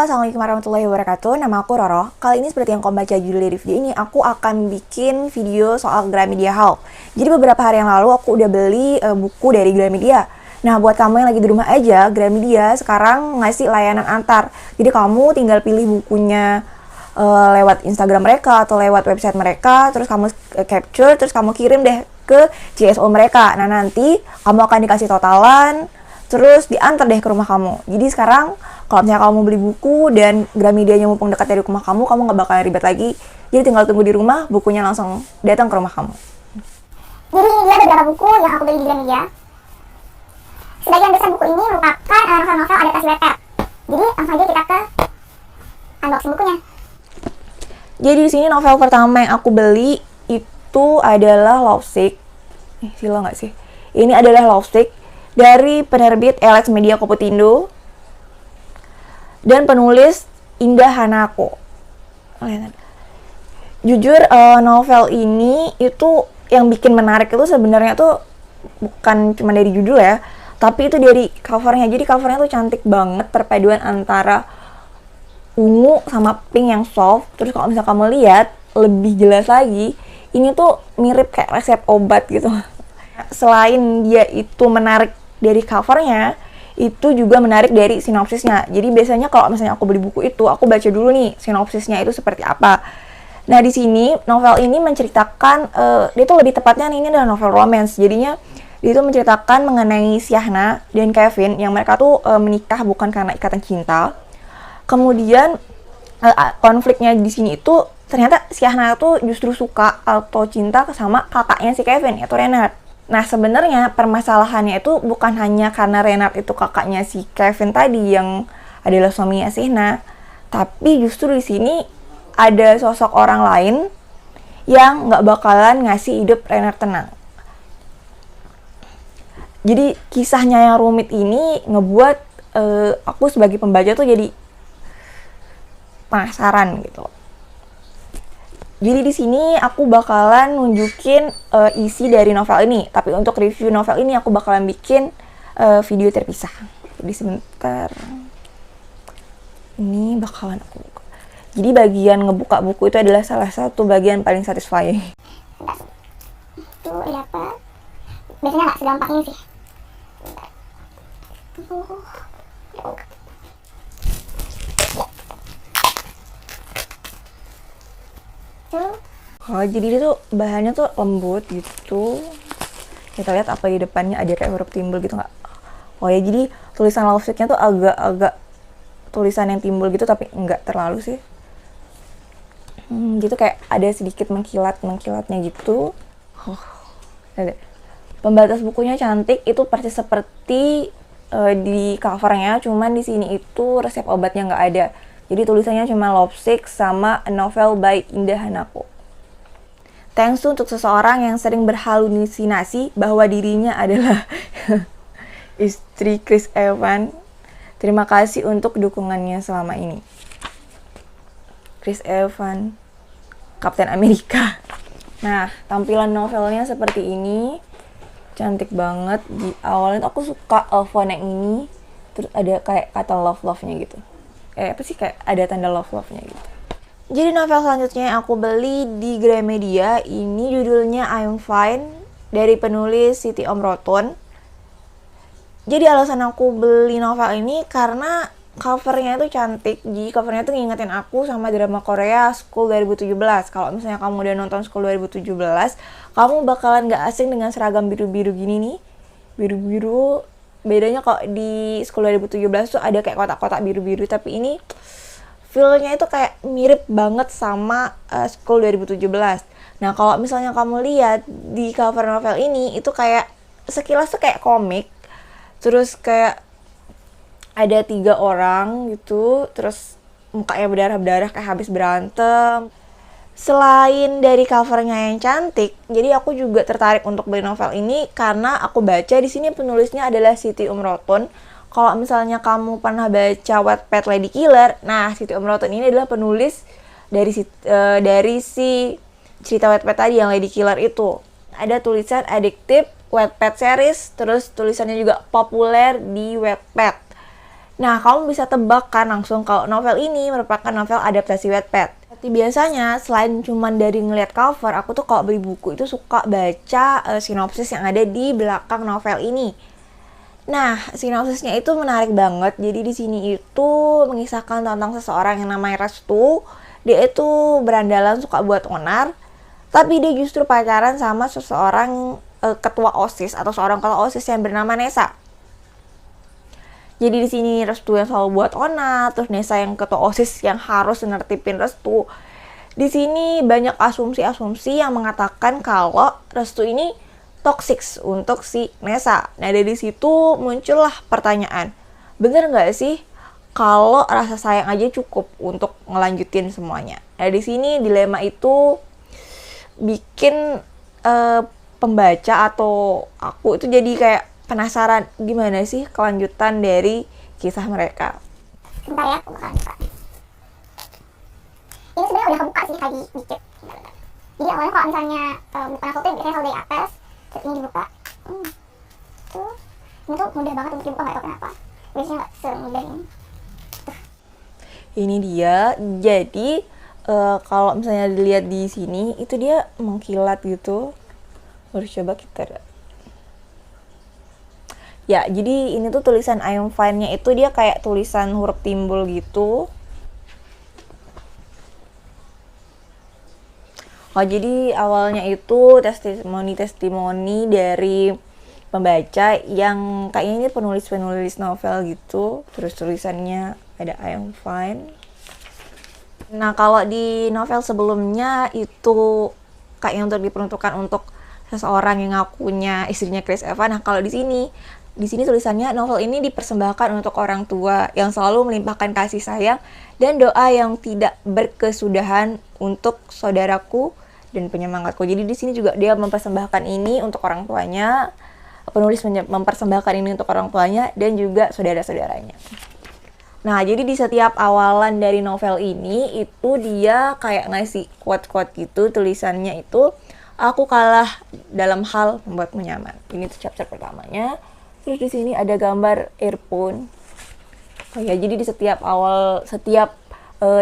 Assalamualaikum warahmatullahi wabarakatuh. Nama aku Roro. Kali ini seperti yang kamu baca judul dari video ini, aku akan bikin video soal Gramedia Hall. Jadi beberapa hari yang lalu aku udah beli buku dari Gramedia. Nah, buat kamu yang lagi di rumah aja, Gramedia sekarang ngasih layanan antar. Jadi kamu tinggal pilih bukunya lewat Instagram mereka atau lewat website mereka, terus kamu capture, terus kamu kirim deh ke CSO mereka. Nah, nanti kamu akan dikasih totalan, terus diantar deh ke rumah kamu. Jadi sekarang kalau misalnya kamu beli buku dan Gramedianya mumpung dekat dari rumah kamu nggak bakal ribet lagi. Jadi tinggal tunggu di rumah, bukunya langsung datang ke rumah kamu. Jadi ini dia beberapa buku yang aku beli di Gramedia. Sebagian besar buku ini merupakan novel-novel adaptasi Wattpad. Jadi langsung aja kita ke unboxing bukunya. Jadi di sini novel pertama yang aku beli itu adalah Lovesick. Sila nggak sih? Ini adalah Lovesick dari penerbit Alex Media Koputindo dan penulis Indah Hanako. Jujur novel ini itu yang bikin menarik itu sebenarnya tuh bukan cuma dari judul ya, tapi itu dari covernya. Jadi covernya tuh cantik banget, perpaduan antara ungu sama pink yang soft. Terus kalau misalnya kamu lihat lebih jelas lagi, ini tuh mirip kayak resep obat gitu. Selain dia itu menarik dari covernya, itu juga menarik dari sinopsisnya. Jadi biasanya kalau misalnya aku beli buku itu, aku baca dulu nih sinopsisnya itu seperti apa. Nah, di sini novel ini menceritakan dia tuh lebih tepatnya ini adalah novel romance. Jadinya dia itu menceritakan mengenai Syahna dan Kevin yang mereka tuh menikah bukan karena ikatan cinta. Kemudian konfliknya di sini itu ternyata Syahna tuh justru suka atau cinta sama kakaknya si Kevin, yaitu Renard. Nah, sebenarnya permasalahannya itu bukan hanya karena Renard itu kakaknya si Kevin tadi yang adalah suaminya Syahna, tapi justru di sini ada sosok orang lain yang nggak bakalan ngasih hidup Renard tenang. Jadi kisahnya yang rumit ini ngebuat aku sebagai pembaca tuh jadi penasaran gitu. Jadi di sini aku bakalan nunjukin isi dari novel ini. Tapi untuk review novel ini aku bakalan bikin video terpisah. Jadi sebentar. Ini bakalan aku buka. Jadi bagian ngebuka buku itu adalah salah satu bagian paling satisfying. Itu dapat. Biasanya nggak segampang ini sih. Oh, jadi dia tuh bahannya tuh lembut gitu. Kita lihat apa di depannya, ada kayak huruf timbul gitu nggak? Oh ya, jadi tulisan Lovesick-nya tuh agak tulisan yang timbul gitu, tapi nggak terlalu sih. Gitu kayak ada sedikit mengkilatnya gitu. Ada. Pembatas bukunya cantik, itu persis seperti di covernya, cuman di sini itu resep obatnya nggak ada. Jadi tulisannya cuma Lovesick sama A Novel by Indah Hanako. Thanks untuk seseorang yang sering berhalusinasi bahwa dirinya adalah istri Chris Evans. Terima kasih untuk dukungannya selama ini. Chris Evans, Kapten Amerika. Nah, tampilan novelnya seperti ini. Cantik banget. Di awalnya aku suka font yang ini. Terus ada kayak kata love-nya gitu. Apa sih, kayak ada tanda love-nya gitu. Jadi novel selanjutnya yang aku beli di Gramedia ini judulnya I'm Fine dari penulis Siti Omroton. Jadi alasan aku beli novel ini karena covernya itu cantik. Jadi covernya tuh ngingetin aku sama drama Korea School 2017. Kalau misalnya kamu udah nonton School 2017, kamu bakalan gak asing dengan seragam biru-biru gini nih. Biru-biru. Bedanya kalau di School 2017 tuh ada kayak kotak-kotak biru-biru, tapi ini feel-nya itu kayak mirip banget sama School 2017. Nah, kalau misalnya kamu lihat di cover novel ini, itu kayak sekilas tuh kayak komik. Terus kayak ada 3 orang gitu, terus mukanya berdarah-berdarah kayak habis berantem. Selain dari covernya yang cantik, jadi aku juga tertarik untuk beli novel ini karena aku baca di sini penulisnya adalah Siti Omroton. Kalau misalnya kamu pernah baca Wattpad Lady Killer, nah Siti Omroton ini adalah penulis dari si cerita Wattpad tadi yang Lady Killer itu. Ada tulisan Addictive Wattpad series, terus tulisannya juga populer di Wattpad. Nah, kamu bisa tebak kan langsung kalau novel ini merupakan novel adaptasi Wattpad. Tapi biasanya selain cuman dari ngeliat cover, aku tuh kalau beli buku itu suka baca sinopsis yang ada di belakang novel ini. Nah, sinopsisnya itu menarik banget. Jadi di sini itu mengisahkan tentang seseorang yang namanya Restu. Dia itu berandalan suka buat onar, tapi dia justru pacaran sama seseorang ketua OSIS atau seorang ketua OSIS yang bernama Nesa. Jadi di sini Restu yang selalu buat onar, terus Nesa yang ketua OSIS yang harus nertipin Restu. Di sini banyak asumsi-asumsi yang mengatakan kalau Restu ini toxic untuk si Nesa. Nah, dari situ muncullah pertanyaan, bener nggak sih kalau rasa sayang aja cukup untuk ngelanjutin semuanya? Nah, di sini dilema itu bikin pembaca atau aku itu jadi kayak penasaran gimana sih kelanjutan dari kisah mereka. Bentar ya, aku bakal buka. Ini sebenarnya udah kebuka sih tadi dikit. Jadi awalnya kalau misalnya bukan aku tuh biasanya selalu dari atas, terus ini dibuka. Tuh, ini tuh mudah banget untuk dibuka, nggak tahu kenapa. Biasanya nggak semudah ini. Ini dia. Jadi kalau misalnya dilihat di sini itu dia mengkilat gitu. Harus coba kita. Ya, jadi ini tuh tulisan I am fine-nya itu dia kayak tulisan huruf timbul gitu. Oh, jadi awalnya itu testimoni dari pembaca yang kayaknya ini penulis novel gitu. Terus tulisannya ada I am fine. Nah, kalau di novel sebelumnya itu kayaknya untuk diperuntukkan untuk seseorang yang ngakunya istrinya Chris Evans. Nah, kalau di sini tulisannya novel ini dipersembahkan untuk orang tua yang selalu melimpahkan kasih sayang dan doa yang tidak berkesudahan untuk saudaraku dan penyemangatku. Jadi di sini juga dia mempersembahkan ini untuk orang tuanya, penulis mempersembahkan ini untuk orang tuanya dan juga saudara-saudaranya. Nah, jadi di setiap awalan dari novel ini itu dia kayak ngasih quote-quote gitu, tulisannya itu aku kalah dalam hal membuatmu nyaman. Ini tuh chapter pertamanya. Terus di sini ada gambar earphone. Oh ya, jadi di setiap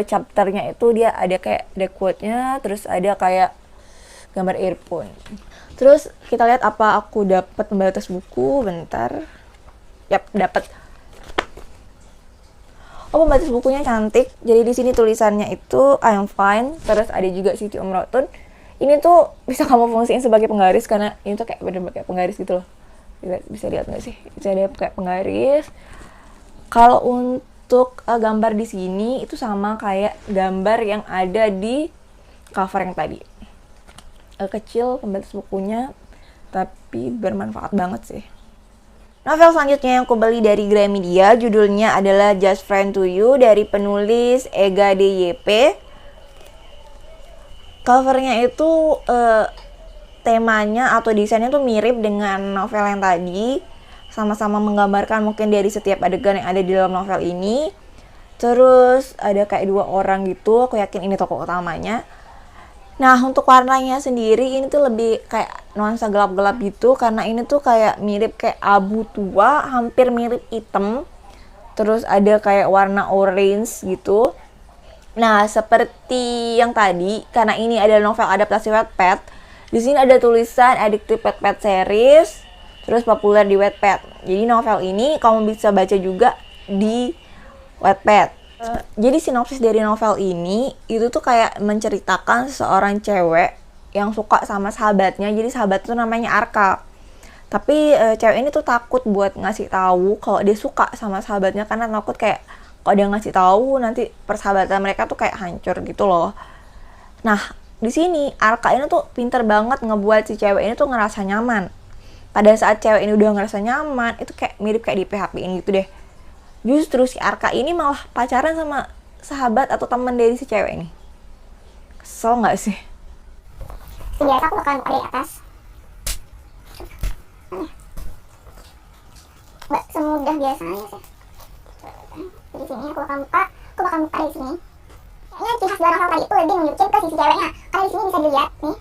chapternya itu dia ada kayak ada quote-nya, terus ada kayak gambar earphone. Terus kita lihat apa aku dapat pembatas buku, bentar. Yap, dapat. Oh, pembatas bukunya cantik. Jadi di sini tulisannya itu I am fine, terus ada juga Siti Umrotun. Ini tuh bisa kamu fungsiin sebagai penggaris karena ini tuh kayak bener-bener kayak penggaris gitu loh. Bisa lihat nggak sih? Bisa ada kayak penggaris. Kalau untuk gambar di sini itu sama kayak gambar yang ada di cover yang tadi. Kecil pembatas bukunya, tapi bermanfaat banget sih. Novel selanjutnya yang aku beli dari Gramedia judulnya adalah Just Friend to You dari penulis Ega DYP. Covernya itu temanya atau desainnya tuh mirip dengan novel yang tadi, sama-sama menggambarkan mungkin dari setiap adegan yang ada di dalam novel ini. Terus ada kayak dua orang gitu, aku yakin ini tokoh utamanya. Nah, untuk warnanya sendiri ini tuh lebih kayak nuansa gelap-gelap gitu, karena ini tuh kayak mirip kayak abu tua, hampir mirip hitam. Terus ada kayak warna orange gitu. Nah, seperti yang tadi, karena ini adalah novel adaptasi Wattpad, di sini ada tulisan Addictive Wattpad Series, terus populer di Wattpad. Jadi novel ini kamu bisa baca juga di Wattpad. Jadi sinopsis dari novel ini itu tuh kayak menceritakan seorang cewek yang suka sama sahabatnya. Jadi sahabat tuh namanya Arka. Tapi cewek ini tuh takut buat ngasih tahu kalau dia suka sama sahabatnya karena takut kayak kalau dia ngasih tahu nanti persahabatan mereka tuh kayak hancur gitu loh. Nah, di sini Arka ini tuh pinter banget ngebuat si cewek ini tuh ngerasa nyaman. Pada saat cewek ini udah ngerasa nyaman, itu kayak mirip kayak di PHP-in gitu deh. Justru si Arka ini malah pacaran sama sahabat atau teman dari si cewek ini. Kesel nggak sih? Biasa aku bakal buka dari atas. Nggak semudah biasanya sih. Di sini aku bakal buka dari sini. Kayaknya ciri khas dari novel tadi itu lebih nunjukin ke sisi ceweknya. Karena di sini bisa dilihat nih.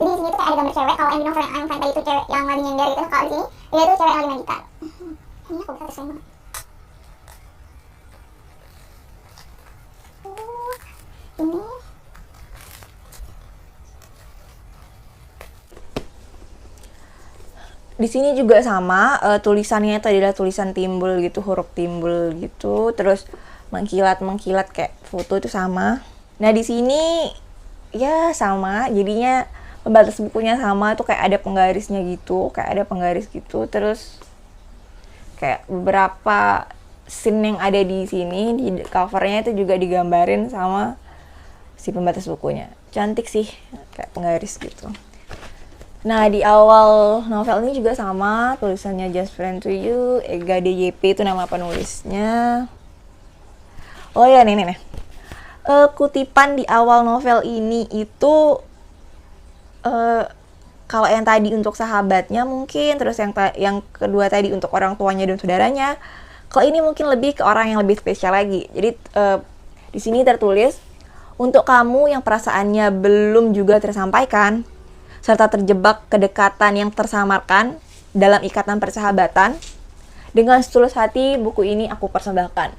Jadi di sini tuh kayak ada gambar cewek. Kalau yang di novel yang tadi itu cewek yang lagi nyender gitu. Kalau di sini dia tuh cewek yang lagi mandikan. Ini aku bisa desain banget. ini. Di sini juga sama, tulisannya itu adalah tulisan timbul gitu, huruf timbul gitu, terus mengkilat kayak foto itu sama. Nah di sini ya sama, jadinya pembatas bukunya sama tuh, kayak ada penggarisnya gitu, kayak ada penggaris gitu, terus kayak beberapa scene yang ada di sini di covernya itu juga digambarin sama si pembatas bukunya. Cantik sih, kayak penggaris gitu. Nah di awal novel ini juga sama, tulisannya Just Friend to You, Ega DYP itu nama penulisnya. Oh ya nih. Kutipan di awal novel ini itu kalau yang tadi untuk sahabatnya mungkin, terus yang kedua tadi untuk orang tuanya dan saudaranya. Kalau ini mungkin lebih ke orang yang lebih spesial lagi. Jadi di sini tertulis, untuk kamu yang perasaannya belum juga tersampaikan, serta terjebak kedekatan yang tersamarkan dalam ikatan persahabatan, dengan setulus hati buku ini aku persembahkan.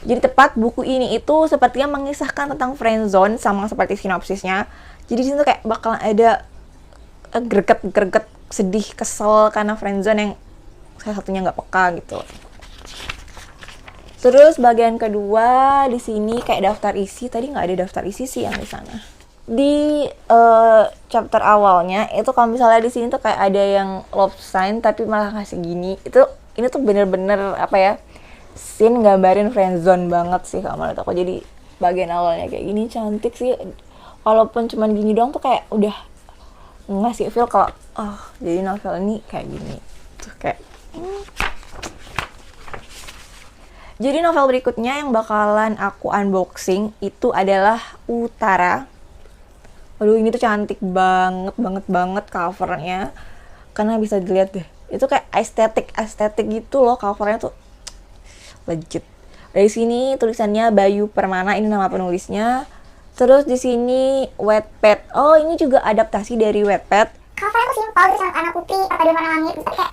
Jadi tepat, buku ini itu sepertinya mengisahkan tentang friendzone sama seperti sinopsisnya. Jadi di sini tuh kayak bakalan ada greget, sedih, kesel karena friendzone yang salah satunya nggak peka gitu. Terus bagian kedua di sini kayak daftar isi. Tadi nggak ada daftar isi sih yang di sana. Di chapter awalnya itu kalau misalnya di sini tuh kayak ada yang love sign tapi malah kasih gini. Ini tuh bener-bener apa ya? Scene gambarin friendzone banget sih kalau menurut aku. Jadi bagian awalnya kayak gini cantik sih. Walaupun cuman gini doang tuh kayak udah ngasih feel kalau jadi novel ini kayak gini. Tuh kayak Jadi novel berikutnya yang bakalan aku unboxing itu adalah Utara. Aduh ini tuh cantik banget covernya. Karena bisa dilihat deh. Itu kayak estetik gitu loh covernya tuh. Legit. Dari sini tulisannya Bayu Permana, ini nama penulisnya. Terus di sini Wattpad. Oh, ini juga adaptasi dari Wattpad. Covernya tuh simpel, terus warna putih, pakai warna langit, bisa kayak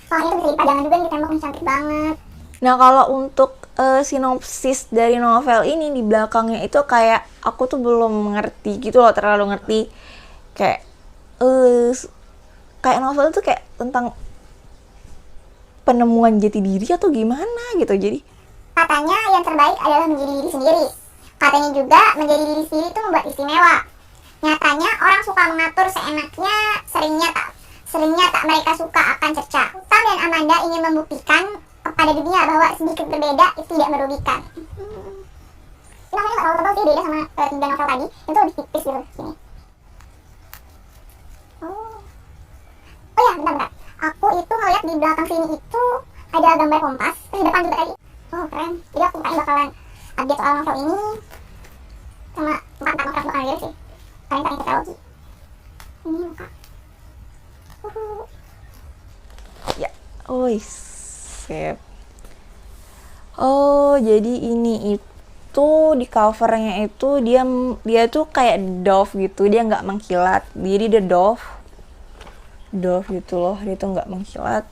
soalnya itu bisa dipajangan juga, ditembok, cantik banget. Nah kalau untuk sinopsis dari novel ini di belakangnya itu kayak aku tuh belum mengerti gitu loh, terlalu ngerti kayak kayak novel itu kayak tentang penemuan jati diri atau gimana gitu. Jadi katanya yang terbaik adalah menjadi diri sendiri. Katanya juga menjadi diri sendiri itu membuat istimewa. Nyatanya orang suka mengatur seenaknya, seringnya tak mereka suka akan cerca. Uttam dan Amanda ingin membuktikan kepada dunia bahwa sedikit berbeda itu tidak merugikan. Ini novelnya nggak terlalu tebal sih, beda sama 3 novel tadi. Itu lebih tipis gitu sini. Oh ya, bentar. Aku itu ngeliat di belakang sini itu ada gambar kompas, terus di depan juga tadi. Oh keren. Jadi aku kayaknya bakalan update soal novel ini sama 4 novel bakalan lihat sih. Kalian tak teologi. Ini muka. ya, sip. Oh, jadi ini itu di covernya itu dia tuh kayak dove gitu, dia nggak mengkilat. Jadi dia dove gitu loh, dia tuh nggak mengkilat.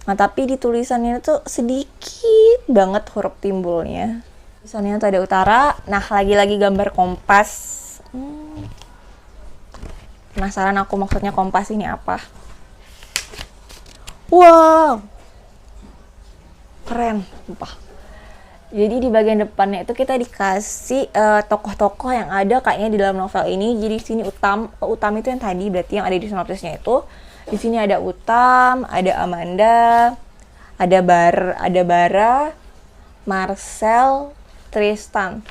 Nah tapi di tulisannya tuh sedikit banget huruf timbulnya. Tulisannya tuh ada utara. Nah lagi-lagi gambar kompas. Penasaran aku maksudnya kompas ini apa? Wow, keren, sumpah. Jadi di bagian depannya itu kita dikasih tokoh-tokoh yang ada kayaknya di dalam novel ini. Jadi di sini Uttam itu yang tadi, berarti yang ada di sinopsisnya itu. Di sini ada Uttam, ada Amanda, ada Bara, Marcel, Tristan.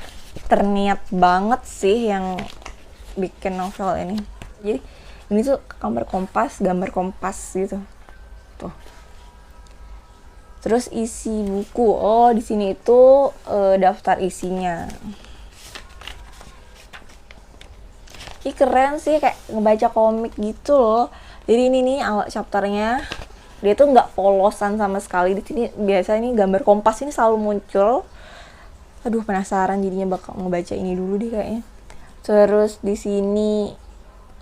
Terniat banget sih yang bikin novel ini. Jadi ini tuh gambar kompas gitu. Tuh. Terus isi buku. Oh, di sini itu daftar isinya. Ih, keren sih, kayak ngebaca komik gitu loh. Jadi ini nih awal chapternya. Dia tuh nggak polosan sama sekali. Di sini biasanya ini gambar kompas ini selalu muncul. Aduh, penasaran jadinya bakal ngebaca ini dulu deh kayaknya. Terus di sini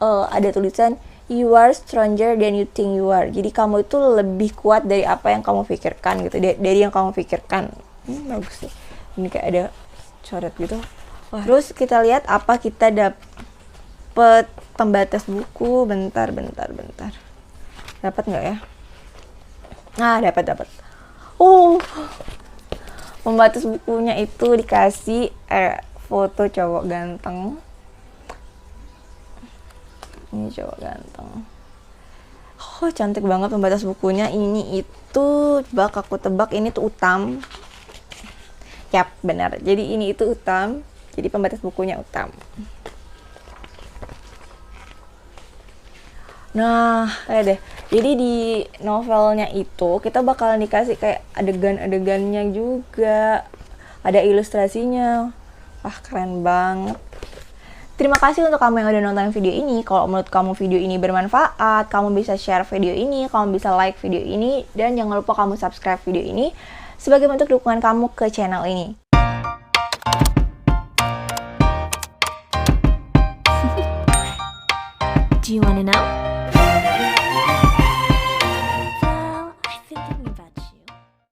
ada tulisan you are stronger than you think you are. Jadi kamu itu lebih kuat dari apa yang kamu pikirkan gitu. Dari yang kamu pikirkan. Bagus sih. Ini kayak ada coret gitu. Terus kita lihat apa kita dapet pembatas buku. Bentar. Dapat nggak ya? Nah, dapat. Pembatas bukunya itu dikasih foto cowok ganteng. Ini cowok ganteng. Cantik banget pembatas bukunya. Ini itu, coba aku tebak, ini tuh Utam. Yap, benar. Jadi ini itu Utam. Jadi pembatas bukunya Utam. Nah, lihat deh. Jadi di novelnya itu kita bakalan dikasih kayak adegan-adegannya juga. Ada ilustrasinya. Wah, keren banget. Terima kasih untuk kamu yang udah nonton video ini. Kalau menurut kamu video ini bermanfaat, kamu bisa share video ini, kamu bisa like video ini, dan jangan lupa kamu subscribe video ini sebagai bentuk dukungan kamu ke channel ini. Do you want to know?